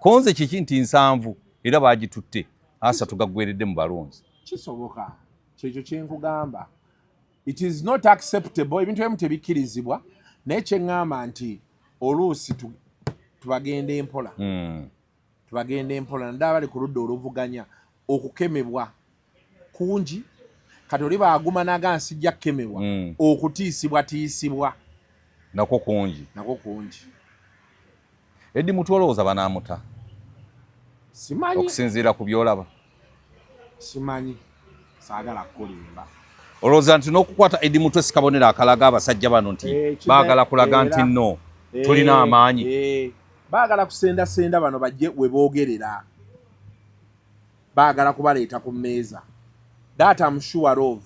Speaker 1: Konze kiki nti 7 era baagitutte. Asa tugaggweredde mu balonzi.
Speaker 2: Kisoboka. Kyekyo kye nkugamba. It is not acceptable. Ebintu ebimu tebikkirizibwa. Naye kye ngamba nti oluusi tubagenda empola. Tubagenda empola. Ndaba bali ku ludda oluvuganya okukemebwa kungi. kati oli baaguma naga sijja kukemebwa okutiisibwa
Speaker 1: nako kungi Eddi mutolooza banaamuta
Speaker 2: simanyi
Speaker 1: okusinziira ku byolaba
Speaker 2: simanyi saagala kulimba
Speaker 1: olowooza nti n'okukwata Eddi Mutwe si kabonero akalaga abasajja bano nti baagala kulaga nti nno tulina amaanyi
Speaker 2: baagala kusendasenda bano bajje we boogerera baagala kubaleeta ku mmeeza that I'm sure of.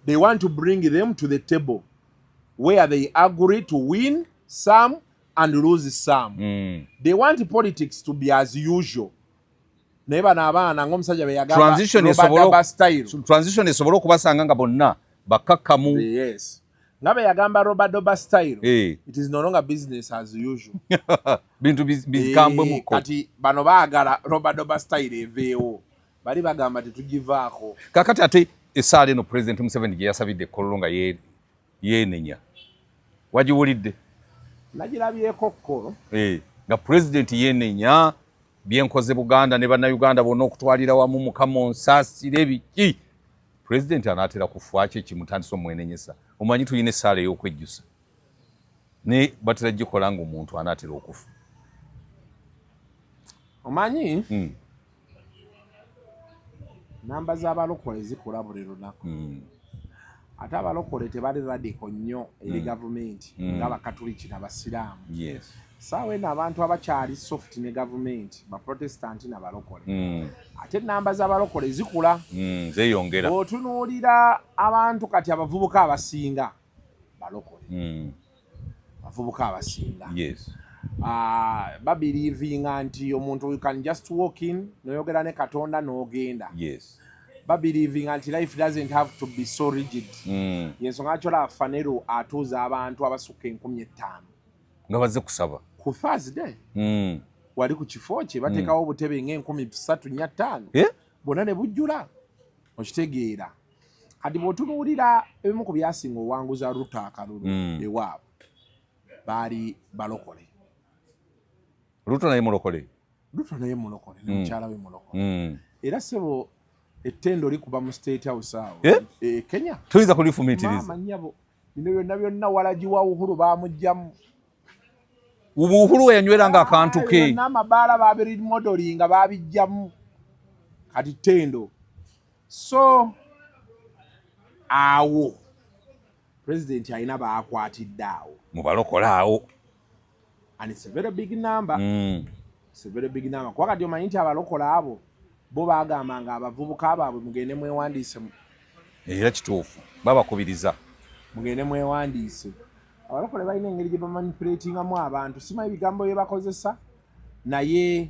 Speaker 2: They want to bring them to the table where they agree to win some and lose some. They want politics to be as usual. Neba n'abaana ng'omusajja bwe yagamba
Speaker 1: transition esobola okubasanga nga bonna bakakkamu.
Speaker 2: Yes. Nga bwe yagamba Robert style. It is no longer business as usual.
Speaker 1: Bintu bikambwe muko.
Speaker 2: Kati bano baagala Robert style eveewo. Bali bagamba tetugivaako.
Speaker 1: Kakati ate essaala eno President Museveni gye yasabidde Kololo nga yeenenya. Wagiwulidde?
Speaker 2: Nagirabyeko Kolo.
Speaker 1: Nga President yeenenya byenkoze Buganda ne bannayuganda bonna okutwalira wamu Mukama onsaasire biki. President anaatera kufa ki kimutandisa omwenenyesa. Omanyi tulina essaala ey'okwejjusa. Ne batera gikola ng'omuntu anaatera okufa.
Speaker 2: Omanyi? Namba z'abalokole zikula buli lunaku. Ate abalokole tebali radical nnyo eri gavumenti ng'Abakatuliki n'Abasiraamu. Saawa eno abantu abakyali soft ne gavumenti baprotestanti n'abalokole. Ate namba z'abalokole zikula.
Speaker 1: Zeeyongera.
Speaker 2: Otunuulira abantu kati abavubuka abasinga balokole. Abavubuka abasinga. Babelievinga nti omuntu you can just walk in noyogera ne Katonda n'ogenda. Babelievinga nti life doesn't have to be so rigid. Yensonga kyola Fanero atuuza abantu abasukka 15,000
Speaker 1: nga bazze kusaba
Speaker 2: ku Thursday. Wali ku kifo kye bateekawo obutebe nga 3,500 bonna ne bujjula okitegeera. Kati bw'otunuulira ebimu ku byasinga owanguza Ruto akalulu ewaabwe baali balokole.
Speaker 1: Ruto naye mulokole.
Speaker 2: Ne mukyala we mulokole. Era sebo ettendo likuba mu State House awo. Kenya.
Speaker 1: Tuyinza kulifumiitiriza.
Speaker 2: Maama nnyabo bino byonna Walagi wa Uhuru baamugyamu.
Speaker 1: Uhuru we yanyweranga akantu ke.
Speaker 2: N'amabaala baabiri modelinga baabijjamu. Kati ttendo. So awo President alina baakwatidde awo.
Speaker 1: Mu balokole awo.
Speaker 2: And it's a very big number. It's a very big number. Kwa kati omanyi nti abalokola abo bo baagambanga abavubuka baabwe mugende mwewandiise.
Speaker 1: Era kituufu. Babakubiriza. Mugende
Speaker 2: mwewandiise. Abalokole balina engeri gye bamanipulatingamu abantu. Simanyi ebigambo bye bakozesa naye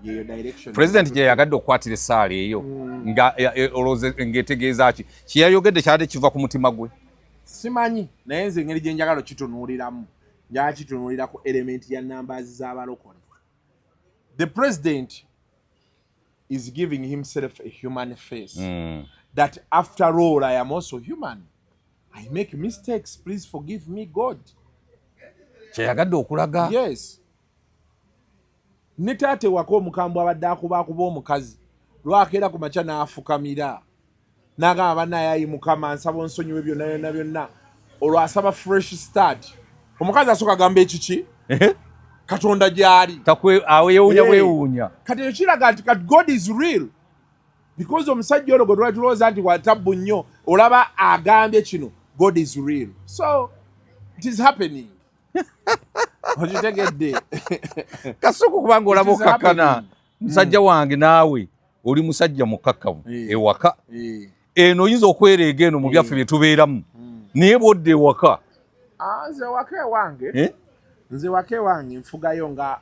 Speaker 2: yeyo direction.
Speaker 1: President gye yagadde okukwatira essaala eyo nga olowooza ng'etegeeza ki kyeyayogedde kyadde kiva ku mutima gwe.
Speaker 2: Simanyi naye nze engeri gye njagala kitunuuliramu. Njagala ku element ya numbers z'abalokole. The president is giving himself a human face. That after all I am also human. I make mistakes, please forgive me God.
Speaker 1: Kyeyagadde okulaga.
Speaker 2: Yes. Ne taate wako omukambwe abadde akuba omukazi lwakeera ku makya n'afukamira n'agamba bannaye ayi Mukama nsaba onsonyiwe byonna olwo asaba fresh start. Omukazi asooka agamba ekiki Katonda gy'ali
Speaker 1: awewuunya bwewuunya.
Speaker 2: Kati ekiraga nti God is real because omusajja ono gwe twali tulowooza nti watabbu nnyo olaba agambye kino God is real. So it is happening. Okitegedde.
Speaker 1: Kasuku kubanga olaba okakkana musajja wange naawe oli musajja mukakkamu ewaka. Eno oyinza okwereega eno mu byaffe bye tubeeramu naye bwodda ewaka.
Speaker 2: Nze wake wange nfugayo nga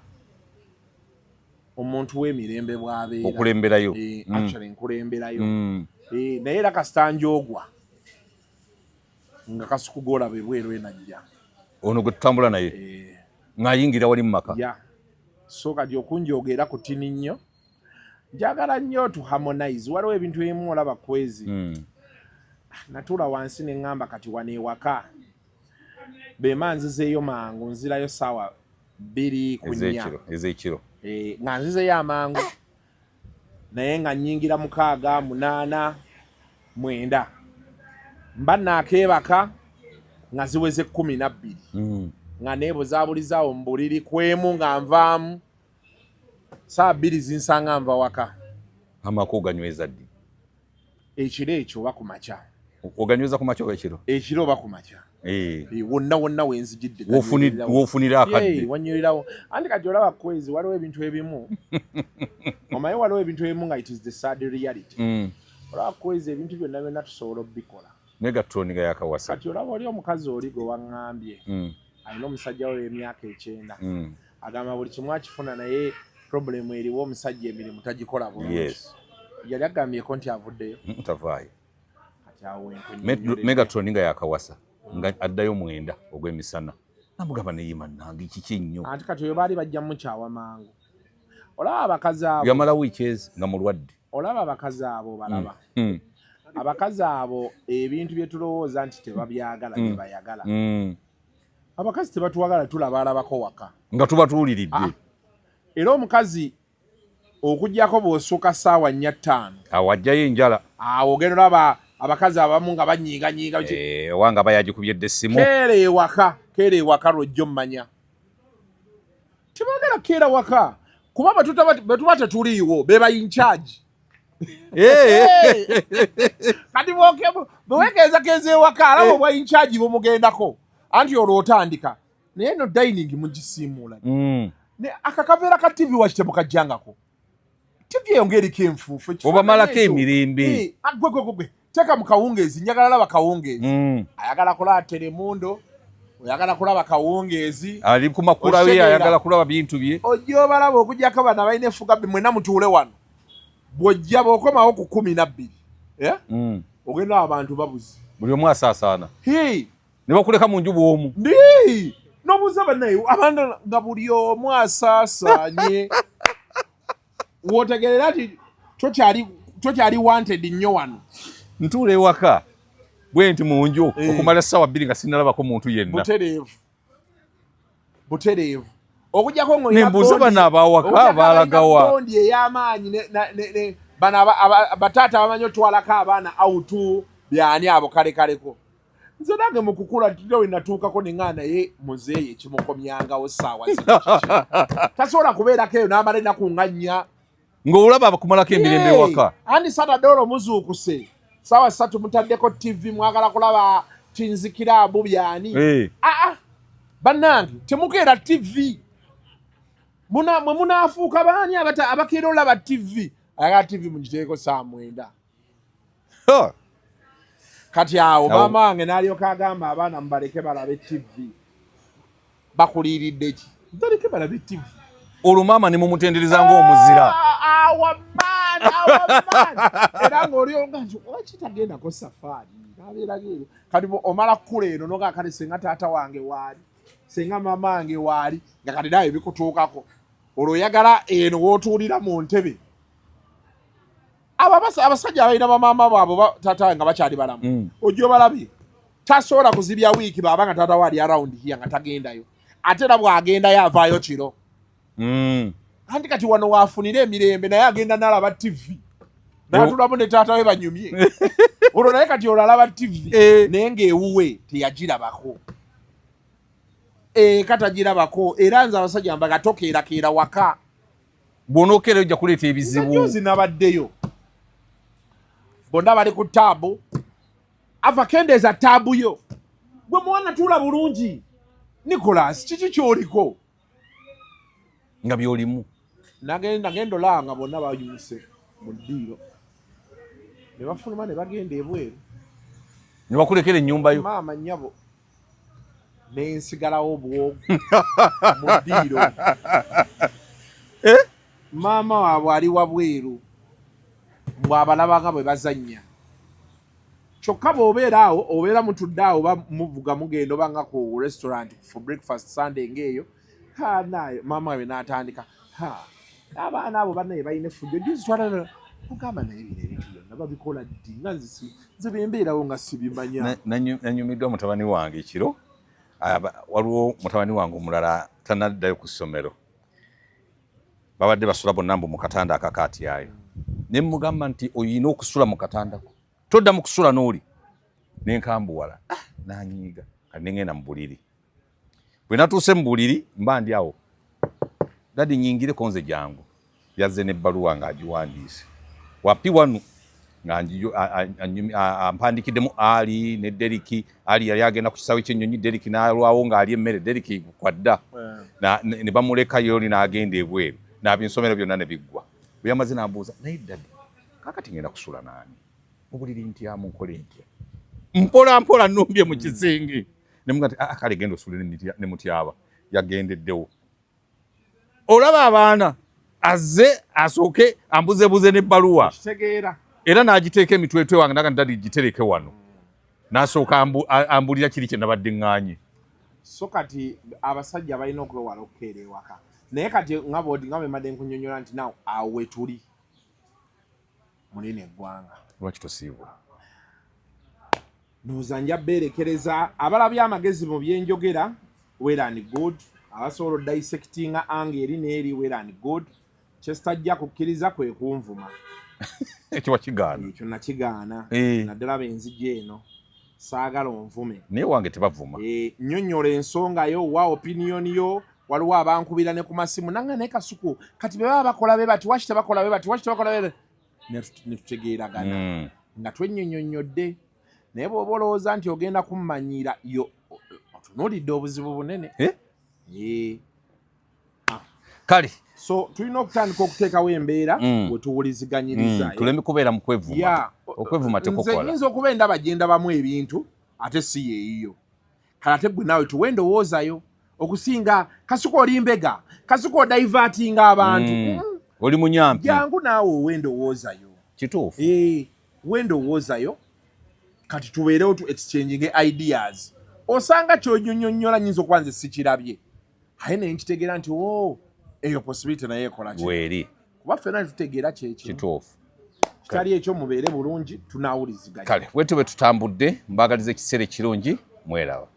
Speaker 2: omuntu w'emirembe bw'abeera.
Speaker 1: Okulemberayo.
Speaker 2: Actually nkulemberayo. Naye era kasita njoogwa nga Kasuku goolaba ebweru enajja.
Speaker 1: Ono gwe tutambula naye. Ng'ayingira wali mu maka.
Speaker 2: So kati okunjoogera kutini nnyo. Njagala nnyo tu harmonize. Waliwo ebintu ebimu olaba kwezi. Natuula wansi ne ŋŋamba kati wano ewaka. Bema nzizeeyo mangu nzirayo ssaawa 2 ku 4
Speaker 1: ez'ekiro.
Speaker 2: Nga nzizeeyo amangu naye nga nnyingira 6, 8 9 mba nakeebaka nga ziweze 12 nga neebuzaabulizawo mu buliri kwemu nga nvaamu saa 2 zinsanga nva waka.
Speaker 1: Amako oganyweza ddi?
Speaker 2: Ekiro ekyo oba ku makya.
Speaker 1: Oganyweza ku makya oba ekiro?
Speaker 2: Ekiro oba ku makya. Wonna wenzijidde
Speaker 1: wofunira akadde
Speaker 2: wanyulirawo. Anti kati olaba kwezi waliwo ebintu ebimu omanyi waliwo ebintu ebimu nga it is the sad reality. Olaba kwezi ebintu byonna byonna tusobola obikola.
Speaker 1: Megatroniga yakawasa.
Speaker 2: Kati olaba oli omukazi oli gwe waŋŋambye alina omusajja we emyaka 9 agamba buli kimu akifuna naye problemu eriwo omusajja emirimu tagikola bulungi. Yali agambyeko nti avuddeyo
Speaker 1: tavaayo. Megatroniga yakawasa nga addayo 9 ogw'emisana namugamba neyima nange kiki nnyo.
Speaker 2: Anti kati oyo baali bajja mukyawa mangu. Olaba abakazi abo
Speaker 1: yamala weekends nga mulwadde.
Speaker 2: Olaba abakazi abo balaba abakazi abo ebintu bye tulowooza nti tebabyagala bye bayagala. Abakazi tebatuwagala tulaba alabako waka
Speaker 1: nga tuba tuwuliridde.
Speaker 2: Era omukazi okujjako bw'ossuka ssaawa 4-5
Speaker 1: awajjayo enjala
Speaker 2: awo ogenda olaba abakazi abamu nga banyiiganyiiga
Speaker 1: wanga bayagikubyedde essimu.
Speaker 2: Keera ewaka lwojjo mmanya tebagala keera waka kuba betuba tetuliiwo be bayincharge. Kati bwewekeezakeeza ewaka alaba obwayincharge bumugendako anti olwo otandika naye no dining mugisiimuula. Akakaveera ka TV waki temukajjangako. TV eyo ng'eriko enfuufu
Speaker 1: obamalako emirembe.
Speaker 2: Gwe teeka mu kawungeezi njagala laba kawungeezi. Ayagala kulaba Telemundo oyagala kulaba kawungeezi
Speaker 1: ali ku makula we ayagala kulaba bintu bye.
Speaker 2: Ojja obalaba okujjako bana balina effuga mwenna mutuule wano bw'ojja bw'okomawo ku 12 ogenda abantu babuzi
Speaker 1: buli omu asaasaana ne bakuleka mu nju bw'omu
Speaker 2: n'obuuza bannaye abantu nga buli omu asaasaanye w'otegerera nti tokyali wanted nnyo wano.
Speaker 1: Ntuula ewaka bwe nti mu nju okumala essaawa 2 nga sinnalabako muntu yenna.
Speaker 2: Butereevu okujjako
Speaker 1: nembuuza bano abawaka baalagawa
Speaker 2: bondi ey'amaanyi bano bataata bamanyi otwalako abaana awutu byani abo kalekaleko. Nze nange mu kukula tira we natuukako ne ŋŋaa naye muzeeyi ekimukomyangawo ssaawa tasobola kubeerako eyo n'amala ennaku nga 4
Speaker 1: ng'olaba abakumalako emirembe ewaka.
Speaker 2: Andi Satadolo muzuukuse ssaawa 3 mutaddeko TV mwagala kulaba tinzikiraabu byani. Bannange temukeera TV mwe munaafuuka baani abakeera olaba TV ayagala TV mugiteeko saa 9. Kati awo maama wange n'alyoka agamba abaana mubaleke balabe TV. Bakuliiridde ki? Mutaleke balabe TV.
Speaker 1: Olwo maama ne mumutendereza ng'omuzira.
Speaker 2: Awamaani. Era ng'olyoga nti lwaki tagendako safaari n'abeerako ero. Kati omala kkula eno noga kati senga taata wange waali senga maama wange waali nga kati nawe bikutuukako. Olwo oyagala eno w'otuulira mu ntebe. Abasajja abalina bamaama baabwe taata nga bakyali balamu ojja obalabe tasobola kuzibya wiiki baaba nga taata waali around here nga tagendayo ate era bw'agendayo avaayo kiro. Anti kati wano waafunira emirembe naye agenda n'alaba TV n'atulamu ne taata we banyumye. Olwo naye kati olalaba TV naye ng'ewuwe teyagirabako katagirabako. Era nze abasajja mbaga tokeerakeera waka
Speaker 1: bw'onookeera ojja kuleeta ebizibu.
Speaker 2: Njozi nabaddeyo bonna bali ku taabu ava kendeeza taabu yo gwe mwana tuula bulungi Nicholas kiki kyoliko
Speaker 1: nga byolimu.
Speaker 2: Nagenda olanga bonna bayuse mu ddiiro ne bafuluma ne bagenda ebweru
Speaker 1: ne bakulekera ennyumba yo.
Speaker 2: Maama nnyabo nensigalawo obwogu mu ddiiro. Maama waabwe ali wabweru bw'abalabanga bwe bazannya. Kyokka bw'obeera awo obeera mutudde awo oba muvuga mugenda oba nga ku restaurant for breakfast Sunday ng'eyo naye maama we n'atandika abaana abo bannaye balina effujjo juzi twalala mugamba naye bino ebintu byonna babikola ddi nga nze bembeerawo nga sibimanya.
Speaker 1: Nanyumiddwa mutabani wange ekiro waliwo mutabani wange omulala tanaddayo ku ssomero babadde basula bonna mbu mu katanda akakaatyayo ne mugamba nti oyina okusula mu katandako todda mu kusula n'oli nenkambuwala nanyiiga kati nengenda mu buliri bwe natuuse mu buliri mba ndi awo dadi nyingire konze jangu yazze n'ebbaluwa ng'agiwandiise wapi wanu ampandikiddemu Ali ne Deriki. Ali yali agenda ku kisawe ky'ennyonyi, Deriki n'alwawo ng'ali emmere, Deriki kwadda ne bamulekayo oli n'agenda ebweru n'abinsomero byonna ne biggwa. Bwe yamaze n'ambuuza naye dadi kaakati ngenda kusula naani obuliri ntyamu nkole ntya mpola nnumbye mu kisenge ne mugati kale genda osule ne mutyaba yagendeddewo. Olaba abaana azze asooke ambuzebuze n'ebbaluwa era n'agiteeka emitwetwe wange naga dadi gitereke wano n'asooka ambulira kiri kye nabadde ŋŋaanye.
Speaker 2: So kati abasajja balina okwewala okukeera ewaka naye kati nga bwemadde nkunyonyola nti nawe awo wetuli munene eggwanga
Speaker 1: lwaki tosiibula
Speaker 2: ndowooza nja beerekereza abalabye amagezi mu byenjogera well and good abasobola odissectinga ange eri n'eri well and good kyesitajja kukkiriza kwe kunvuma
Speaker 1: ekyo wakigaana
Speaker 2: ekyo nakigaana naddala benzijja eno saagala onvume
Speaker 1: naye wange tebavuma
Speaker 2: nnyonnyola ensonga yo wa opinion yo waliwo abankubira ne ku masimu nanga naye Kasuku kati be baba bakola be bati waki tebakola be bati waki tebakola be ne tutegeeragana nga twennyonnyonnyodde naye bw'oba olowooza nti ogenda kummanyiira yo otunuulidde obuzibu bunene
Speaker 1: kale
Speaker 2: so tulina okutandika okuteekawo embeera we tuwuliziganyiriza
Speaker 1: tuleme kubeera mu kwevuma okwevuma tekokola
Speaker 2: nze nyinza okuba endaba genda bamu ebintu ate si yeeyiyo kale ate gwe naawe tuwe endowoozayo okusinga Kasuku oli mbega Kasuku odaivatinga abantu
Speaker 1: oli munyampi
Speaker 2: jangu naawe owendowoozayo
Speaker 1: kituufu
Speaker 2: wendowoozayo kati tubeerewo tu exchanging ideas osanga kyonyonyonyola nyinza okuba nze sikirabye aye naye nkitegeera nti eyo possibility naye ekola ki
Speaker 1: weri
Speaker 2: kuba ffenna tutegeera kyekyo
Speaker 1: kituufu
Speaker 2: kitali ekyo mubeere bulungi tunaawuliziganya
Speaker 1: kale bwe tube tutambudde mbaagaliza ekiseera ekirungi mweraba.